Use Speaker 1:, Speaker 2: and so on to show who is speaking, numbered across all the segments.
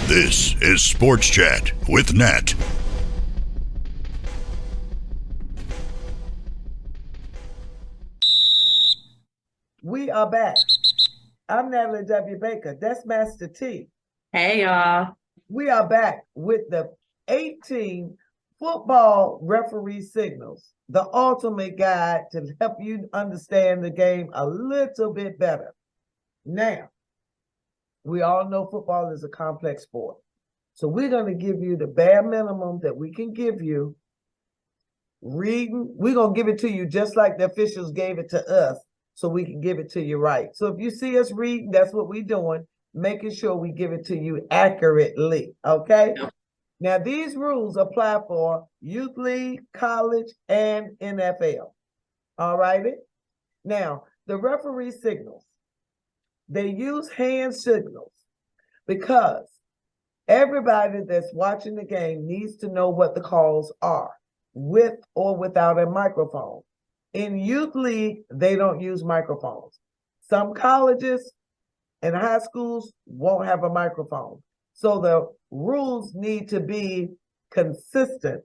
Speaker 1: This is Sports Chat with Nat.
Speaker 2: We are back. I'm Natalie W. Baker. That's Master T.
Speaker 3: Hey, y'all.
Speaker 2: We are back with the 18 football referee signals, the ultimate guide to help you understand the game a little bit better. Now, we all know football is a complex sport. So we're going to give you the bare minimum that we can give you. Reading, we're going to give it to you just like the officials gave it to us so we can give it to you right. So if you see us reading, that's what we're doing, making sure we give it to you accurately, okay? Yep. Now, these rules apply for youth league, college, and NFL, all righty? Now, the referee signals, they use hand signals because everybody that's watching the game needs to know what the calls are, with or without a microphone. In youth league, they don't use microphones. Some colleges and high schools won't have a microphone. So the rules need to be consistent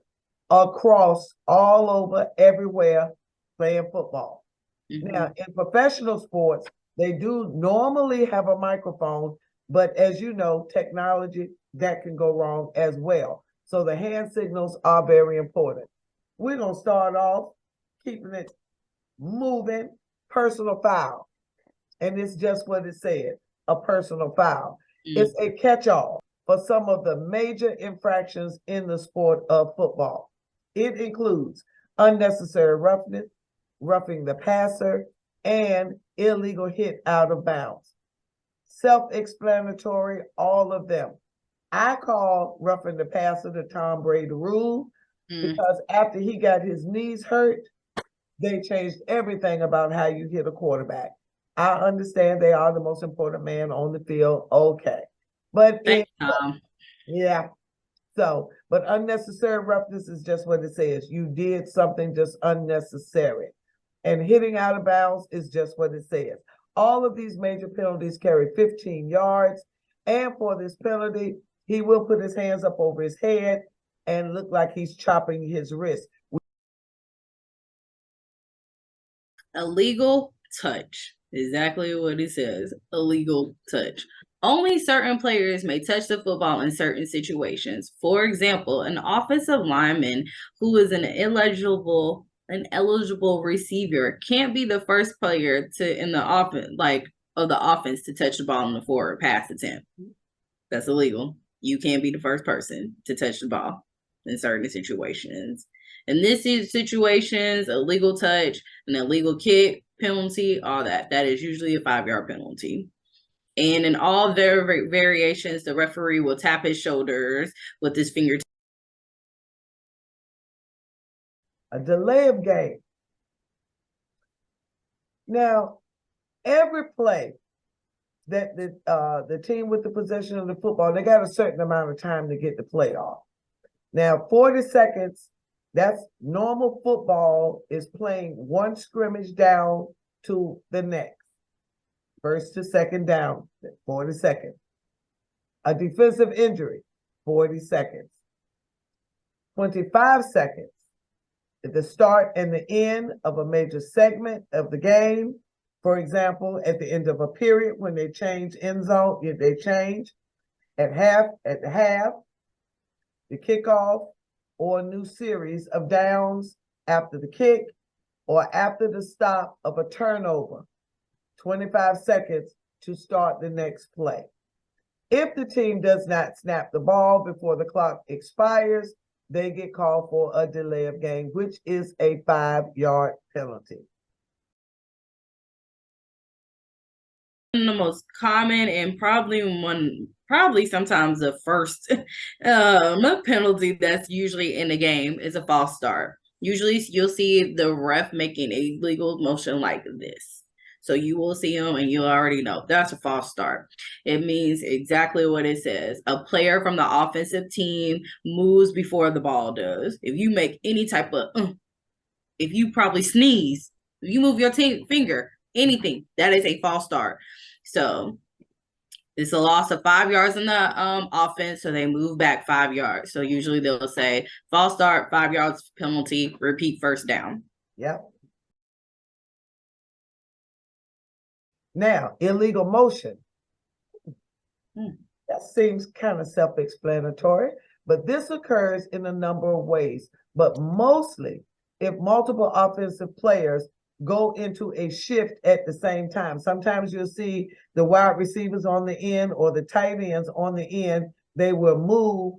Speaker 2: across all over, everywhere, playing football. Mm-hmm. Now, in professional sports, they do normally have a microphone, but as you know, technology, that can go wrong as well. So the hand signals are very important. We're going to start off keeping it moving, personal foul. And it's just what it said, a personal foul. Mm-hmm. It's a catch-all for some of the major infractions in the sport of football. It includes unnecessary roughness, roughing the passer, and illegal hit out of bounds. Self-explanatory, all of them. I call roughing the passer the Tom Brady rule because after he got his knees hurt, they changed everything about how you hit a quarterback. I understand they are the most important man on the field. Okay. But yeah. So, but unnecessary roughness is just what it says. You did something just unnecessary. And hitting out of bounds is just what it says. All of these major penalties carry 15 yards. And for this penalty, he will put his hands up over his head and look like he's chopping his wrist.
Speaker 3: Illegal touch. Exactly what it says. Illegal touch. Only certain players may touch the football in certain situations. For example, an offensive lineman who is an eligible receiver can't be the first player in the offense to touch the ball in the forward pass attempt. That's illegal. You can't be the first person to touch the ball in certain situations. In this situations, a legal touch, an illegal kick, penalty, all that is usually a 5-yard penalty. And in all their variations, the referee will tap his shoulders with his fingertips.
Speaker 2: A delay of game. Now, every play that the team with the possession of the football, they got a certain amount of time to get the play off. Now, 40 seconds, that's normal football is playing one scrimmage down to the next. First to second down, 40 seconds. A defensive injury, 40 seconds. 25 seconds at the start and the end of a major segment of the game. For example, at the end of a period when they change end zone, if they change at the half, the kickoff, or a new series of downs after the kick or after the stop of a turnover. 25 seconds to start the next play. If the team does not snap the ball before the clock expires, they get called for a delay of game, which is a 5-yard penalty.
Speaker 3: One of the most common and probably sometimes the first penalty that's usually in the game is a false start. Usually you'll see the ref making a legal motion like this. So you will see him and you already know that's a false start. It means exactly what it says. A player from the offensive team moves before the ball does. If you make any type of, if you probably sneeze, if you move your finger, anything, that is a false start. So It's a loss of 5 yards in the offense, so they move back 5 yards. So usually they'll say false start, 5 yards penalty, repeat first down.
Speaker 2: Yep. Now, illegal motion. That seems kind of self-explanatory, but this occurs in a number of ways. But mostly, if multiple offensive players go into a shift at the same time. Sometimes you'll see the wide receivers on the end or the tight ends on the end. They will move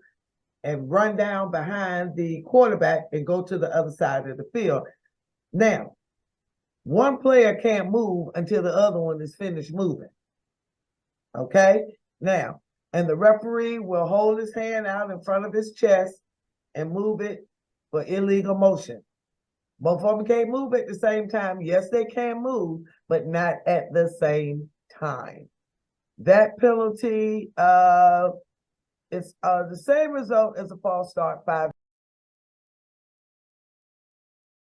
Speaker 2: and run down behind the quarterback and go to the other side of the field. Now, one player can't move until the other one is finished moving. Okay? Now, and the referee will hold his hand out in front of his chest and move it for illegal motion. Both of them can't move at the same time. Yes, they can move, but not at the same time. That penalty is the same result as a false start, 5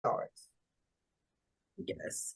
Speaker 2: yards.
Speaker 3: Yes.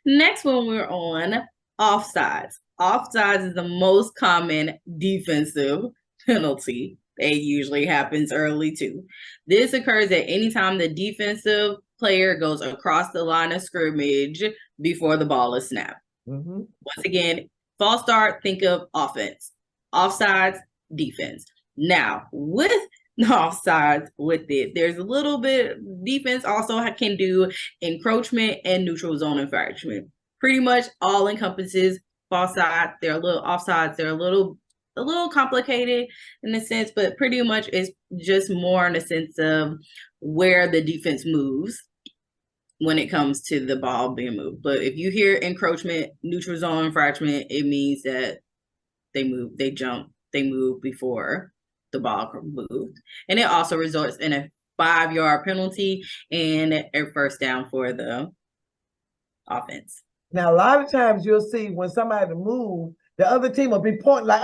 Speaker 3: Next one we're on, offsides. Offsides is the most common defensive penalty. It usually happens early too. This occurs at any time the defensive player goes across the line of scrimmage before the ball is snapped. Once again, false start, think of offense. Offsides, defense. Now, with offsides with it, there's a little bit, defense also can do encroachment and neutral zone infringement. Pretty much all encompasses false side. They're a little offsides. They're a little complicated in a sense, but pretty much it's just more in the sense of where the defense moves when it comes to the ball being moved. But if you hear encroachment, neutral zone infringement, it means that they move, they jump, they move before the ball moved. And it also results in a 5-yard penalty and a first down for the offense.
Speaker 2: Now, a lot of times you'll see when somebody moves, the other team will be pointing like,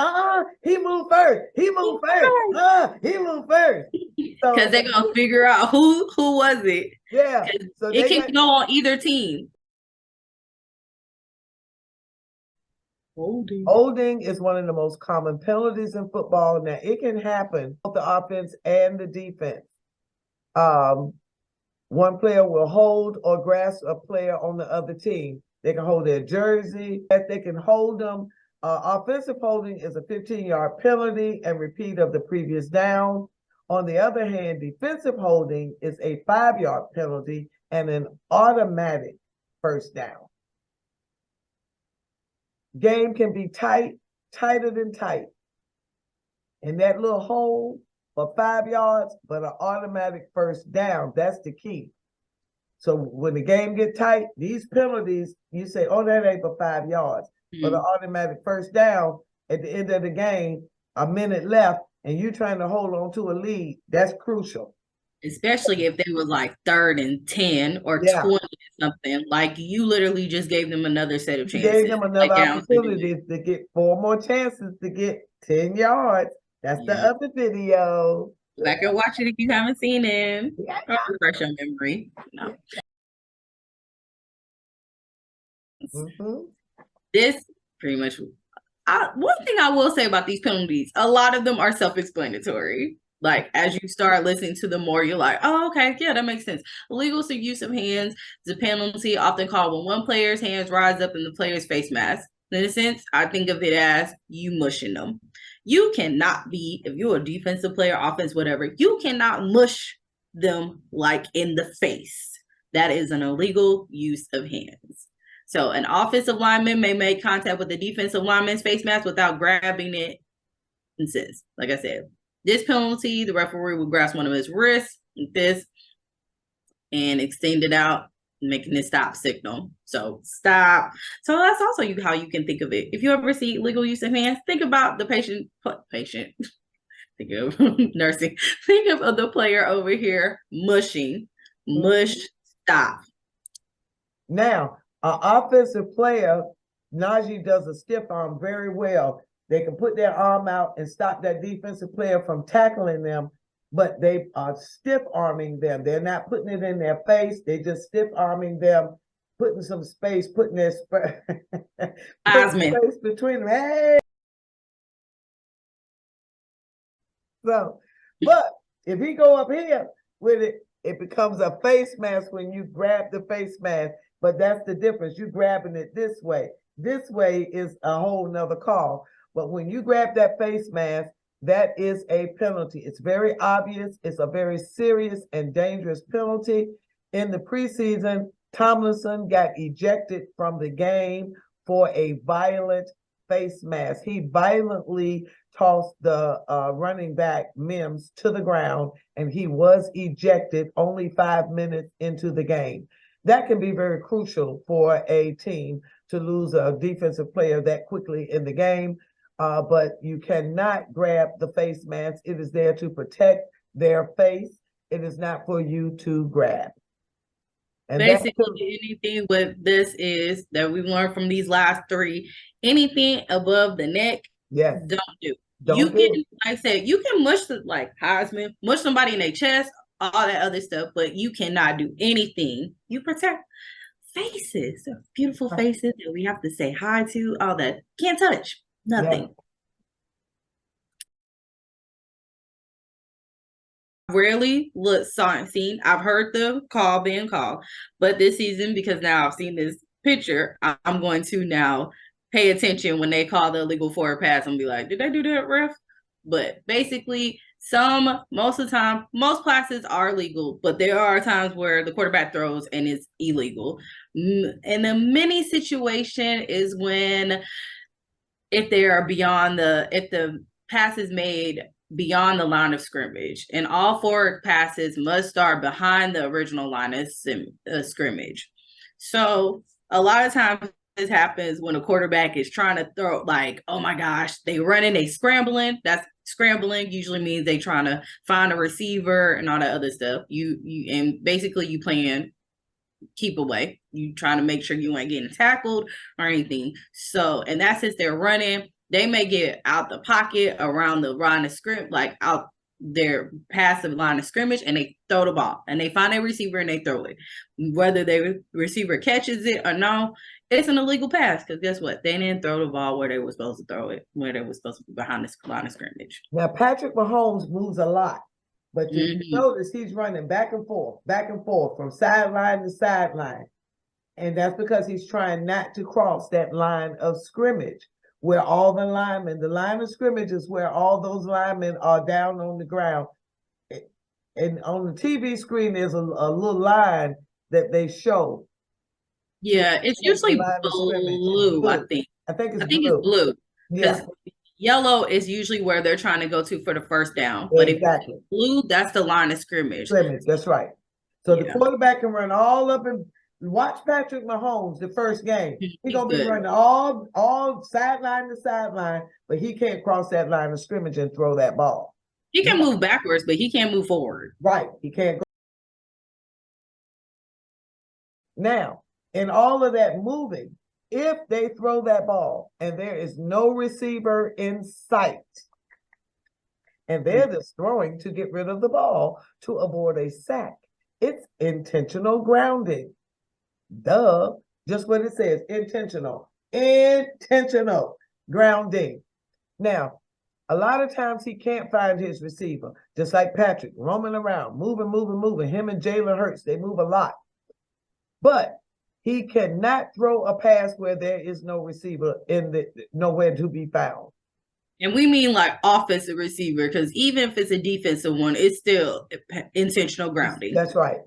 Speaker 2: he moved first. He moved first. He moved first.
Speaker 3: Because they're going to figure out who was it.
Speaker 2: Yeah. So
Speaker 3: it can go on either team.
Speaker 2: Holding is one of the most common penalties in football. Now, it can happen both the offense and the defense. One player will hold or grasp a player on the other team. They can hold their jersey. They can hold them. Offensive holding is a 15-yard penalty and repeat of the previous down. On the other hand, defensive holding is a 5-yard penalty and an automatic first down. Game can be tight, tighter than tight. And that little hold for 5 yards, but an automatic first down, that's the key. So when the game get tight, these penalties, you say, oh, that ain't for 5 yards. But an automatic first down at the end of the game, a minute left, and you're trying to hold on to a lead, that's crucial.
Speaker 3: Especially if they were like 3rd and 10 or 20 or something. Like you literally just gave them another set of chances.
Speaker 2: You gave them another opportunity to get 4 more chances to get 10 yards. That's the other video.
Speaker 3: Go back and watch it if you haven't seen it. Or refresh your memory. No. This pretty much, one thing I will say about these penalties, a lot of them are self-explanatory. Like as you start listening to them more, you're like, oh, okay, yeah, that makes sense. Illegal use of hands is a penalty often called when one player's hands rise up in the player's face mask. In a sense, I think of it as you mushing them. You cannot be, if you're a defensive player, offense, whatever, you cannot mush them like in the face. That is an illegal use of hands. So an offensive lineman may make contact with the defensive lineman's face mask without grabbing it. And says, like I said, this penalty, the referee will grasp one of his wrists like this and extend it out, making the stop signal. So stop. So that's also how you can think of it. If you ever see illegal use of hands, think about the patient. Think of nursing. Think of the player over here mushing. Mush, stop.
Speaker 2: Now, an offensive player, Najee does a stiff arm very well. They can put their arm out and stop that defensive player from tackling them, but they are stiff arming them. They're not putting it in their face. They just stiff arming them, putting some space, putting their space between them. Hey. So, but if he go up here with it, it becomes a face mask when you grab the face mask. But that's the difference. You grabbing it this way. This way is a whole nother call. But when you grab that face mask, that is a penalty. It's very obvious. It's a very serious and dangerous penalty. In the preseason, Tomlinson got ejected from the game for a violent face mask. He violently tossed the running back Mims to the ground, and he was ejected only 5 minutes into the game. That can be very crucial for a team to lose a defensive player that quickly in the game. But you cannot grab the face mask. It is there to protect their face. It is not for you to grab. And
Speaker 3: basically, anything with this is that we learned from these last three. Anything above the neck,
Speaker 2: yes,
Speaker 3: don't do.
Speaker 2: Don't
Speaker 3: you can, like I said, you can mush like Heisman, mush somebody in their chest, all that other stuff, but you cannot do anything. You protect faces, beautiful faces that we have to say hi to, all that. Can't touch. Nothing. Yeah. Rarely seen. I've heard the call being called, but this season, because now I've seen this picture, I'm going to now pay attention when they call the illegal forward pass and be like, did they do that, ref? But basically, most of the time, most passes are legal, but there are times where the quarterback throws and it's illegal. And the mini situation is when if the pass is made beyond the line of scrimmage, and all forward passes must start behind the original line of scrimmage. So a lot of times this happens when a quarterback is trying to throw, like, oh my gosh, they running, they scrambling. That's scrambling usually means they trying to find a receiver and all that other stuff. And basically you playing keep away. You trying to make sure you ain't getting tackled or anything. So, and that's since they're running. They may get out the pocket around the line of scrimmage, like out their passive line of scrimmage, and they throw the ball. And they find a receiver and they throw it. Whether the receiver catches it or no, it's an illegal pass because guess what? They didn't throw the ball where they were supposed to throw it, where they were supposed to be behind the line of scrimmage.
Speaker 2: Now, Patrick Mahomes moves a lot. But you notice he's running back and forth from sideline to sideline. And that's because he's trying not to cross that line of scrimmage where all the line of scrimmage is where all those linemen are down on the ground. And on the TV screen, there's a little line that they show.
Speaker 3: Yeah, it's usually blue, I think.
Speaker 2: I think it's blue.
Speaker 3: Yeah. Yellow is usually where they're trying to go to for the first down. But exactly. If blue, that's the line of scrimmage.
Speaker 2: That's right. So the quarterback can run all up and watch Patrick Mahomes the first game. He's going to be running all sideline to sideline, but he can't cross that line of scrimmage and throw that ball.
Speaker 3: He can move backwards, but he can't move forward.
Speaker 2: Right. He can't go. Now, in all of that moving, if they throw that ball and there is no receiver in sight, and they're just throwing to get rid of the ball to avoid a sack, it's intentional grounding. Duh, just what it says, intentional grounding. Now, a lot of times he can't find his receiver, just like Patrick, roaming around, moving. Him and Jalen Hurts, they move a lot. But he cannot throw a pass where there is no receiver nowhere to be found.
Speaker 3: And we mean like offensive receiver, because even if it's a defensive one, it's still intentional grounding.
Speaker 2: That's right.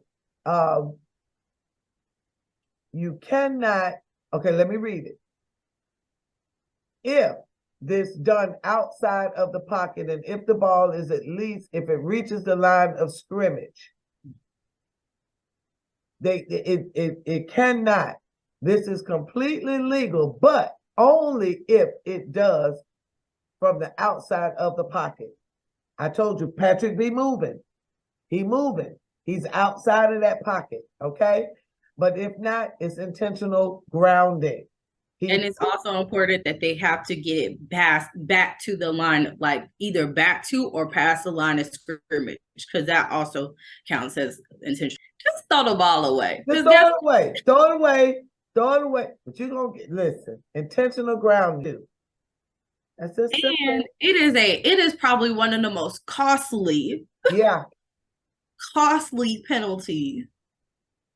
Speaker 2: You cannot, okay, let me read it. If this done outside of the pocket, and if the ball is if it reaches the line of scrimmage, it cannot. This is completely legal, but only if it does from the outside of the pocket. I told you, Patrick be moving. He's outside of that pocket, okay? But if not, it's intentional grounding.
Speaker 3: And it's also important that they have to get it back to the line, like either back to or past the line of scrimmage, because that also counts as intentional. Just throw the ball away.
Speaker 2: Just throw it away. But you're going to listen, intentional grounding. That's just simple.
Speaker 3: And it is probably one of the most costly
Speaker 2: Yeah.
Speaker 3: penalties.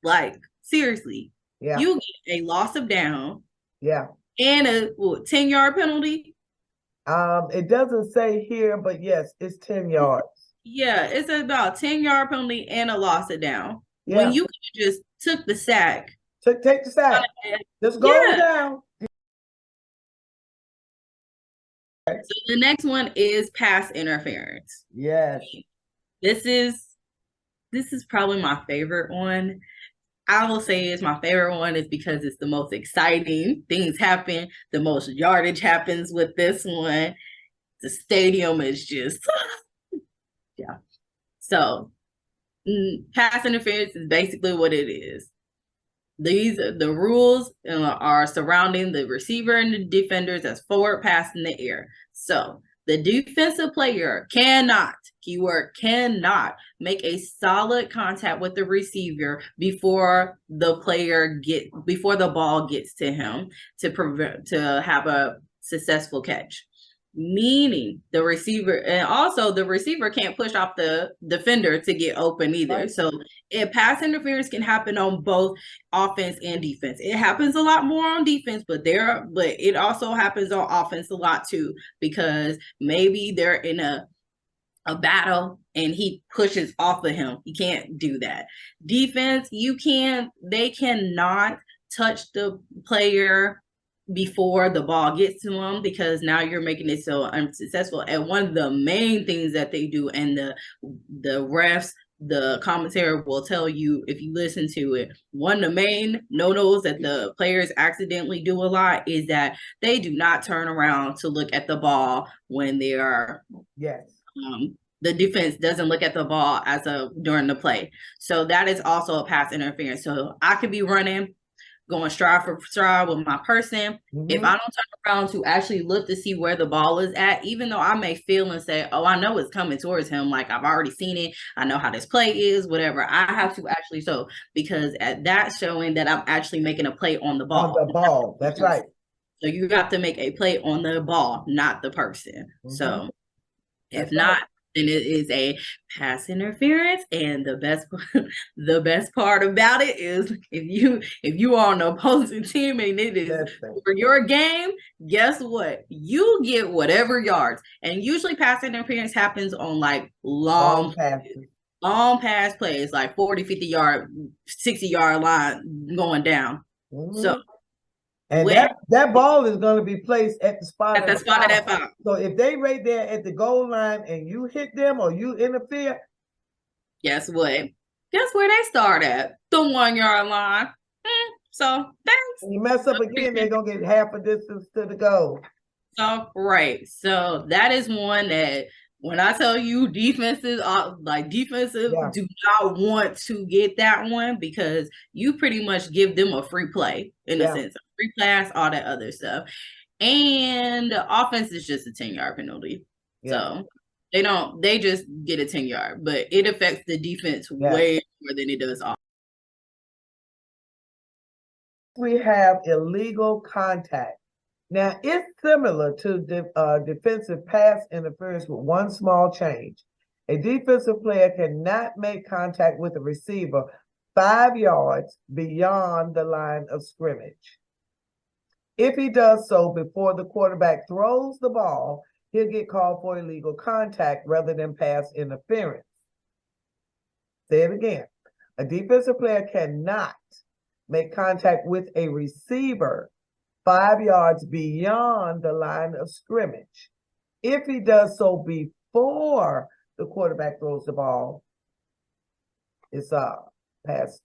Speaker 3: Like, seriously.
Speaker 2: Yeah.
Speaker 3: You get a loss of down
Speaker 2: Yeah.
Speaker 3: and a 10-yard penalty.
Speaker 2: It doesn't say here, but yes, it's 10 yards.
Speaker 3: Yeah, it's about 10-yard penalty and a loss of down.
Speaker 2: Yeah.
Speaker 3: When you just took the sack.
Speaker 2: Take the sack. Just go down.
Speaker 3: So the next one is pass interference.
Speaker 2: Yes.
Speaker 3: This is probably my favorite one. I will say it's my favorite one is because it's the most exciting. Things happen. The most yardage happens with this one. The stadium is just, yeah. So pass interference is basically what it is. The rules are surrounding the receiver and the defenders as forward pass in the air. So the defensive player cannot, keyword cannot, make a solid contact with the receiver before the ball gets to him to have a successful catch. Meaning the receiver, and also the receiver can't push off the defender to get open either. Right. So pass interference can happen on both offense and defense. It happens a lot more on defense, but it also happens on offense a lot too, because maybe they're in a battle and he pushes off of him. You can't do that. Defense, they cannot touch the player before the ball gets to them, because now you're making it so unsuccessful. And one of the main things that they do, and the refs, the commentary will tell you if you listen to it, one of the main no-nos that the players accidentally do a lot is that they do not turn around to look at the ball when they are the defense doesn't look at the ball during the play. So that is also a pass interference. So I could be running, going stride for stride with my person. Mm-hmm. If I don't turn around to actually look to see where the ball is at, even though I may feel and say, oh, I know it's coming towards him, like I've already seen it, I know how this play is, whatever, I have to actually because that's showing that I'm actually making a play on the ball.
Speaker 2: On the ball, that's right.
Speaker 3: So you have to make a play on the ball, not the person. Mm-hmm. So if not, then it is a pass interference. And the best part about it is if you are on the opposing team and it is for your game, guess what? You get whatever yards. And usually pass interference happens on like long pass plays, like 40, 50 yard, 60-yard line going down. Mm-hmm. So
Speaker 2: and that ball is going to be placed at the spot of that foul. So if they right there at the goal line and you hit them or you interfere,
Speaker 3: guess what? Guess where they start at? The 1-yard line. So thanks.
Speaker 2: When you mess up again, they're going to get half a distance to the goal.
Speaker 3: So right. So that is one that when I tell you defensive do not want to get that one, because you pretty much give them a free play in a sense, a free pass, all that other stuff. And the offense is just a 10-yard penalty. Yeah. So they just get a 10-yard, but it affects the defense way more than it does offense.
Speaker 2: We have illegal contact. Now, it's similar to defensive pass interference with one small change. A defensive player cannot make contact with a receiver 5 yards beyond the line of scrimmage. If he does so before the quarterback throws the ball, he'll get called for illegal contact rather than pass interference. Say it again. A defensive player cannot make contact with a receiver 5 yards beyond the line of scrimmage. If he does so before the quarterback throws the ball, it's pass.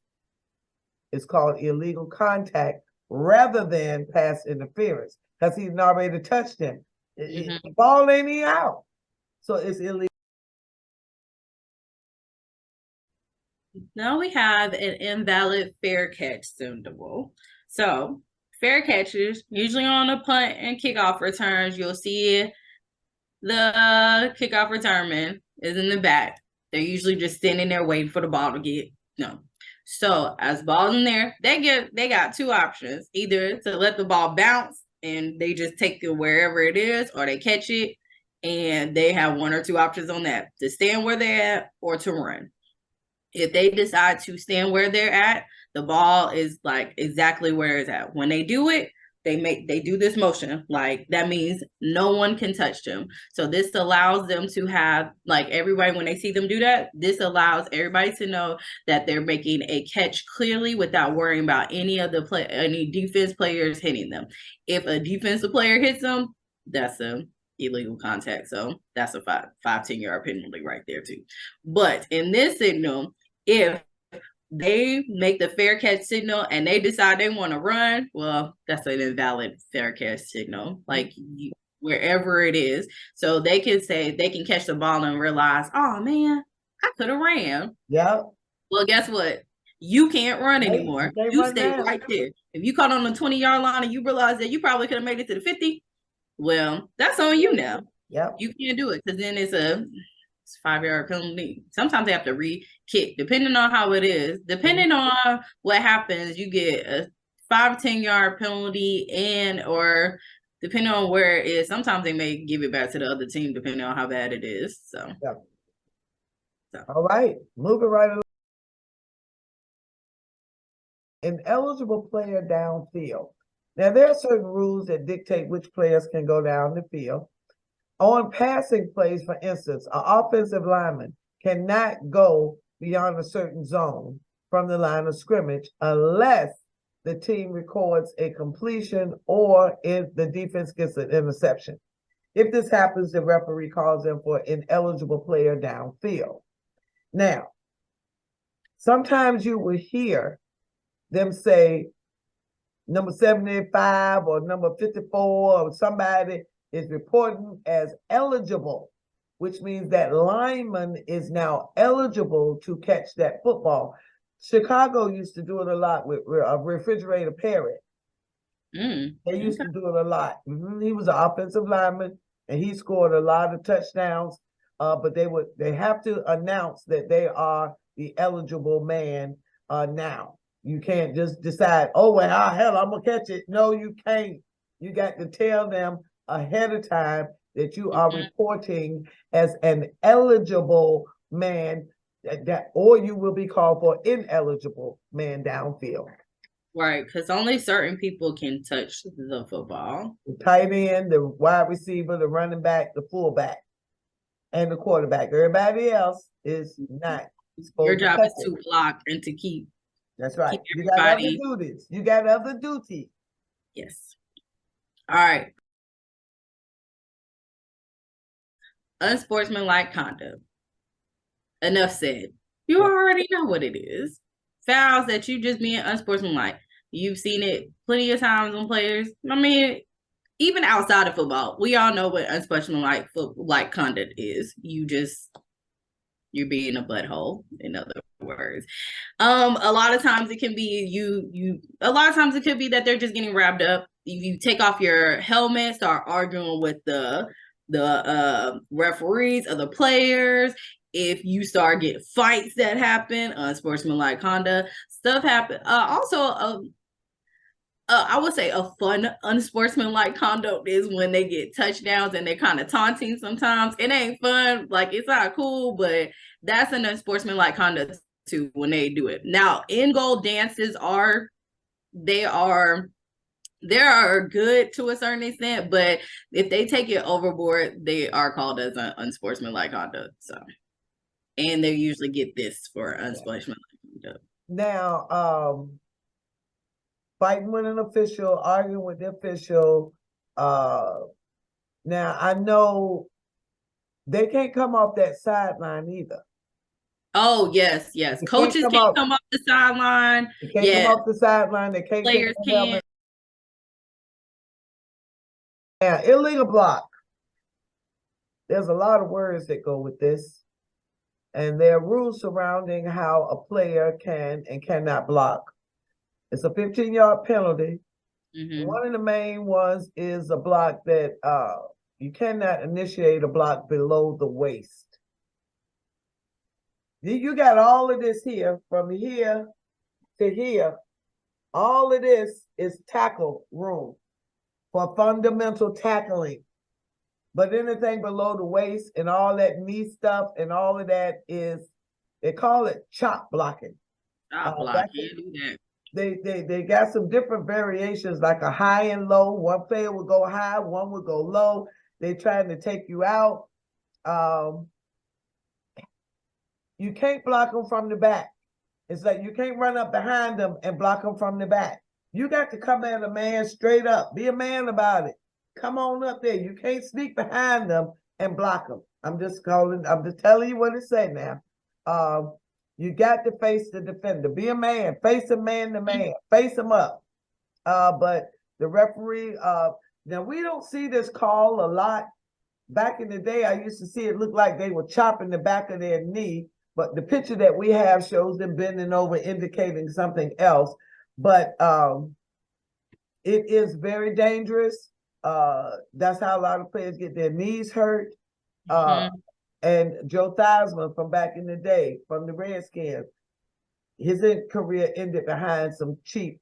Speaker 2: It's called illegal contact rather than pass interference, because he's already touched him. The ball ain't even out, so it's illegal.
Speaker 3: Now we have an invalid fair catch symbol. So fair catches, usually on the punt and kickoff returns, you'll see the kickoff returnman is in the back. They're usually just standing there waiting for the ball to get So as ball's in there, they got two options: either to let the ball bounce and they just take it wherever it is, or they catch it, and they have one or two options on that, to stand where they're at or to run. If they decide to stand where they're at, the ball is like exactly where it's at. When they do it, they do this motion. Like that means no one can touch them. So this allows them to have, like, everybody, when they see them do that, this allows everybody to know that they're making a catch clearly without worrying about any defense players hitting them. If a defensive player hits them, that's a illegal contact. So that's a 10-yard penalty right there too. But in this signal, if they make the fair catch signal and they decide they want to run, well, that's an invalid fair catch signal, like wherever it is. So they can catch the ball and realize, oh man, I could have ran.
Speaker 2: Yeah.
Speaker 3: Well, guess what? You can't run anymore. You stay right there. If you caught on the 20-yard line and you realize that you probably could have made it to the 50, well, that's on you now.
Speaker 2: Yeah.
Speaker 3: You can't do it, because then it's a 5-yard penalty. Sometimes they have to re-kick, depending on how it is. Depending on what happens, you get a 5-10-yard penalty, or depending on where it is, sometimes they may give it back to the other team, depending on how bad it is. So,
Speaker 2: All right, moving right along. An eligible player downfield. Now, there are certain rules that dictate which players can go down the field. On passing plays, for instance, an offensive lineman cannot go beyond a certain zone from the line of scrimmage unless the team records a completion or if the defense gets an interception. If this happens, the referee calls them for an ineligible player downfield. Now, sometimes you will hear them say number 75 or number 54 or somebody is reporting as eligible, which means that lineman is now eligible to catch that football. Chicago used to do it a lot with Refrigerator Perry. They used to do it a lot. He was an offensive lineman, and he scored a lot of touchdowns. But they have to announce that they are the eligible man now. You can't just decide, oh, well, hell, I'm going to catch it. No, you can't. You got to tell them ahead of time that you are reporting as an eligible man, or you will be called for ineligible man downfield.
Speaker 3: Right, because only certain people can touch the football.
Speaker 2: The tight end, the wide receiver, the running back, the fullback, and the quarterback. Everybody else is not.
Speaker 3: Your job is to block and to keep.
Speaker 2: That's right. You got other duties. You got other duties.
Speaker 3: Yes. All right. Unsportsmanlike conduct. Enough said. You already know what it is. Fouls that you just being unsportsmanlike. You've seen it plenty of times on players. I mean, even outside of football, we all know what unsportsmanlike conduct is. You're being a butthole, in other words. A lot of times it can be a lot of times it could be that they're just getting wrapped up. If you take off your helmet, start arguing with the referees or the players, if you start getting fights that happen, unsportsmanlike conduct, stuff happen. I would say a fun unsportsmanlike conduct is when they get touchdowns and they're kind of taunting sometimes. It ain't fun, like it's not cool, but that's an unsportsmanlike conduct too when they do it. Now, in-goal dances are good to a certain extent, but if they take it overboard, they are called as an unsportsmanlike conduct. So, and they usually get this for unsportsmanlike conduct.
Speaker 2: Now, fighting with an official, arguing with the official. Now I know they can't come off that sideline either.
Speaker 3: Oh, yes. Coaches can't come off the sideline.
Speaker 2: They can't come off the sideline. They can't.
Speaker 3: Players can't.
Speaker 2: Now, illegal block. There's a lot of words that go with this. And there are rules surrounding how a player can and cannot block. It's a 15-yard penalty. One of the main ones is a block that you cannot initiate a block below the waist. You got all of this here, from here to here. All of this is tackle room. for fundamental tackling. But anything below the waist and all that knee stuff and all of that they call it chop blocking.
Speaker 3: Chop blocking.
Speaker 2: They got some different variations, like a high and low. One player will go high, one will go low. They're trying to take you out. You can't block them from the back. It's like you can't run up behind them and block them from the back. You got to come at a man straight up. Be a man about it. Come on up there. You can't sneak behind them and block them. I'm just telling you what it said now. You got to face the defender. Be a man. Face a man to man. Face him up. But the referee, now we don't see this call a lot. Back in the day, I used to see it look like they were chopping the back of their knee. But the picture that we have shows them bending over, indicating something else. But it is very dangerous. That's how a lot of players get their knees hurt. And Joe Theismann from back in the day, from the Redskins, his career ended behind some cheap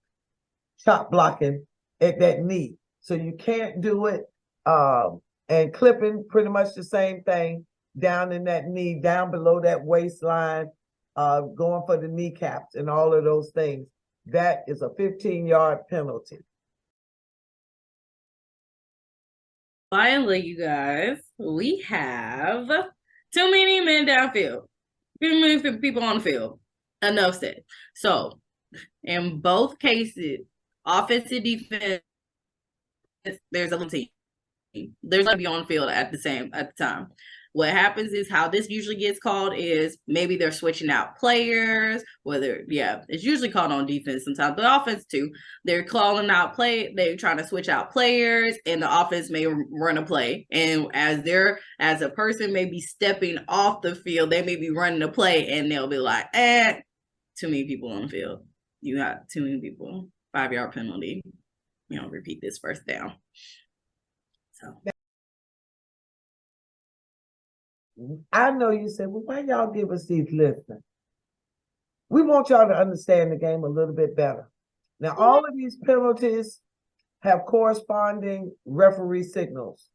Speaker 2: chop blocking at that knee. So you can't do it. And clipping, pretty much the same thing, down in that knee, down below that waistline, going for the kneecaps and all of those things. That is a 15-yard penalty.
Speaker 3: Finally, you guys, we have too many men downfield. Too many people on the field. Enough said. So, in both cases, offensive, defense, there's a little team. There's going to be on field at the time. What happens is how this usually gets called is maybe they're switching out players, it's usually called on defense sometimes, but offense too. They're calling out they're trying to switch out players, and the offense may run a play. And as a person may be stepping off the field, they may be running a play, and they'll be like, too many people on the field. You got too many people. 5-yard penalty. Repeat this first down. So.
Speaker 2: I know you said, well, why y'all give us these lists? We want y'all to understand the game a little bit better. Now, all of these penalties have corresponding referee signals,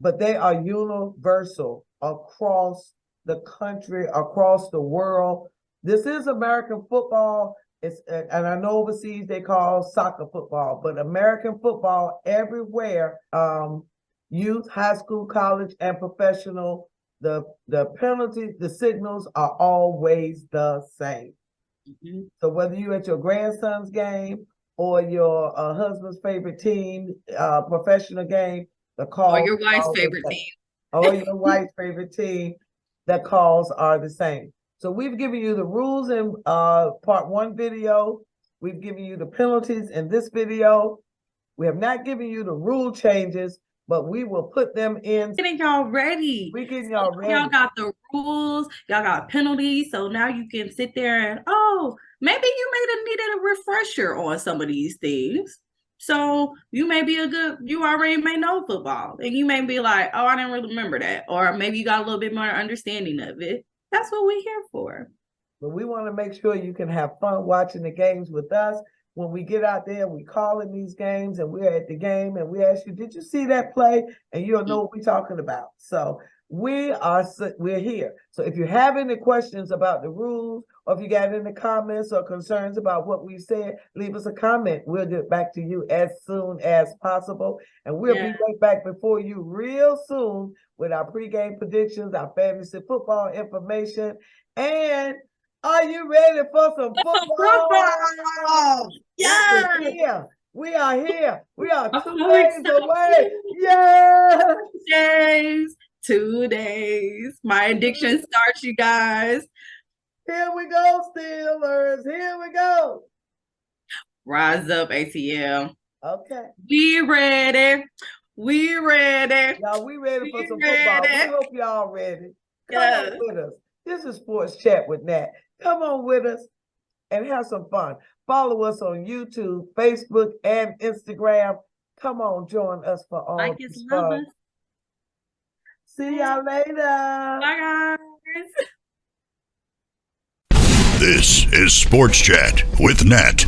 Speaker 2: but they are universal across the country, across the world. This is American football. And I know overseas they call soccer football, but American football everywhere, youth, high school, college, and professional, the penalties, the signals are always the same. So whether you're at your grandson's game or your husband's favorite team, professional game, the call.
Speaker 3: Or your wife's favorite team.
Speaker 2: Or your wife's favorite team, the calls are the same. So we've given you the rules in part 1 video. We've given you the penalties in this video. We have not given you the rule changes, but we will put them in.
Speaker 3: Getting y'all ready.
Speaker 2: We're getting y'all ready.
Speaker 3: Y'all got the rules. Y'all got penalties. So now you can sit there and, maybe you needed a refresher on some of these things. So you already may know football. And you may be like, I didn't really remember that. Or maybe you got a little bit more understanding of it. That's what we're here for.
Speaker 2: But we want to make sure you can have fun watching the games with us. When we get out there, we call in these games and we're at the game and we ask you, did you see that play? And you'll know what we're talking about. So we're here. So if you have any questions about the rules, or if you got any comments or concerns about what we said, leave us a comment. We'll get back to you as soon as possible. And we'll be right back before you real soon with our pregame predictions, our fantasy football information. And are you ready for some football?
Speaker 3: Yeah.
Speaker 2: We are here. We are 2 days away. Yeah.
Speaker 3: 2 days. My addiction starts, you guys.
Speaker 2: Here we go, Steelers. Here we go.
Speaker 3: Rise up, ATL.
Speaker 2: Okay.
Speaker 3: We ready. We ready.
Speaker 2: Y'all, we ready for some football. We hope y'all ready. Come on with us. This is Sports Chat with Nat. Come on with us and have some fun. Follow us on YouTube, Facebook, and Instagram. Come on, join us for all this fun. See y'all later.
Speaker 3: Bye, guys.
Speaker 1: This is Sports Chat with Nat.